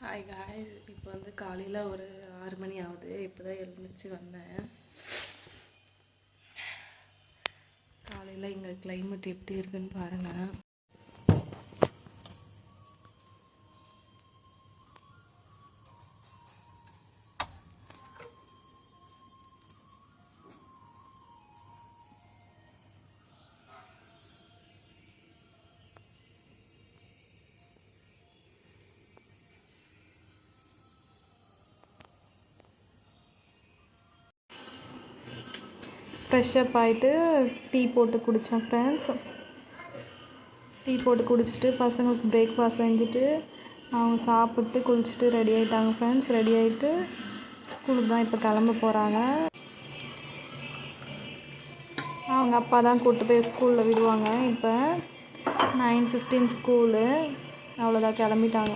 Hi guys, இப்போ வந்து காலையில் ஒரு 6 மணி ஆகுது. இப்போ தான் எழுந்திரிச்சு வந்தேன். காலையில் இங்கே கிளைமேட் எப்படி இருக்குன்னு பாருங்கள். ஃப்ரெஷ்ஷப் ஆகிட்டு டீ போட்டு குடித்தோம் ஃப்ரெண்ட்ஸ். டீ போட்டு குடிச்சிட்டு பசங்களுக்கு பிரேக்ஃபாஸ்ட் செஞ்சுட்டு அவங்க சாப்பிட்டு குளிச்சுட்டு ரெடி ஆகிட்டாங்க ஃப்ரெண்ட்ஸ். ரெடி ஆகிட்டு ஸ்கூலுக்கு தான் இப்போ கிளம்ப போகிறாங்க. அவங்க அப்பா தான் கூப்பிட்டு போய் ஸ்கூலில் விடுவாங்க. இப்போ 9:15 ஸ்கூலு. அவ்வளோதான், கிளம்பிட்டாங்க.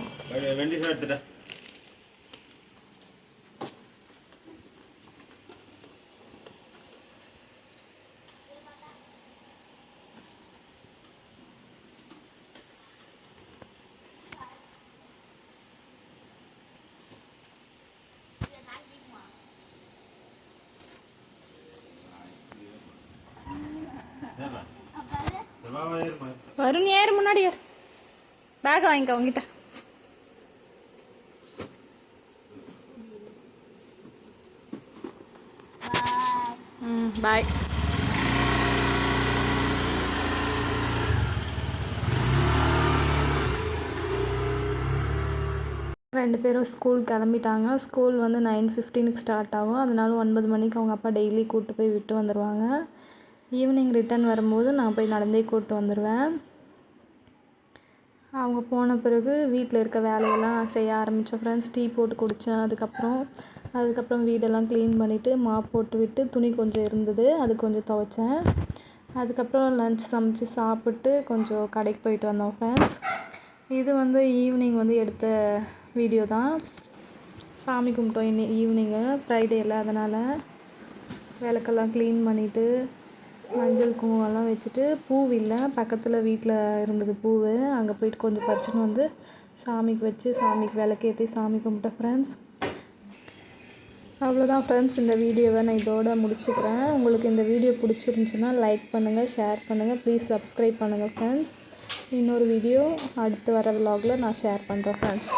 வரும் ஏறு, முன்னாடி பேக் வாங்கிக்க அவங்கிட்ட. பாய். ரெண்டு பேரும் ஸ்கூல் கிளம்பிட்டாங்க. ஸ்கூல் வந்து 9:15 ஸ்டார்ட் ஆகும். அதனால 9 மணிக்கு அவங்க அப்பா டெய்லி கூப்பிட்டு போய் விட்டு வந்துடுவாங்க. ஈவினிங் ரிட்டன் வரும்போது நான் போய் நடந்தே கூப்பிட்டு வந்துடுவேன். அவங்க போன பிறகு வீட்டில் இருக்க வேலையெல்லாம் செய்ய ஆரம்பித்தேன் ஃப்ரெண்ட்ஸ். டீ போட்டு குடித்தேன். அதுக்கப்புறம் வீடெல்லாம் க்ளீன் பண்ணிவிட்டு மாப் போட்டு விட்டு துணி கொஞ்சம் இருந்தது, அது கொஞ்சம் துவைச்சேன். அதுக்கப்புறம் லன்ச் சமைச்சு சாப்பிட்டு கொஞ்சம் கடைக்கு போயிட்டு வந்தோம் ஃப்ரெண்ட்ஸ். இது வந்து ஈவினிங் வந்து எடுத்த வீடியோ தான். சாமி கும்பிட்டோம் இன்னைக்கு ஈவினிங்கு, ஃப்ரைடேயில். அதனால் விளக்கெல்லாம் க்ளீன் பண்ணிவிட்டு மஞ்சள் குங்குமம்லாம் வச்சுட்டு, பூவில்லை பக்கத்தில் வீட்டில் இருந்தது பூவு, அங்கே போயிட்டு கொஞ்சம் பறிச்சுன்னு வந்து சாமிக்கு வச்சு சாமிக்கு விளக்கேற்றி சாமி கும்பிட்டேன் ஃப்ரெண்ட்ஸ். அவ்வளோதான் ஃப்ரெண்ட்ஸ், இந்த வீடியோவை நான் இதோட முடிச்சுக்கிறேன். உங்களுக்கு இந்த வீடியோ பிடிச்சிருந்துச்சின்னா லைக் பண்ணுங்கள், ஷேர் பண்ணுங்கள், ப்ளீஸ் சப்ஸ்கிரைப் பண்ணுங்கள் ஃப்ரெண்ட்ஸ். இன்னொரு வீடியோ அடுத்து வர விலாகில் நான் ஷேர் பண்ணுறேன் ஃப்ரெண்ட்ஸ்.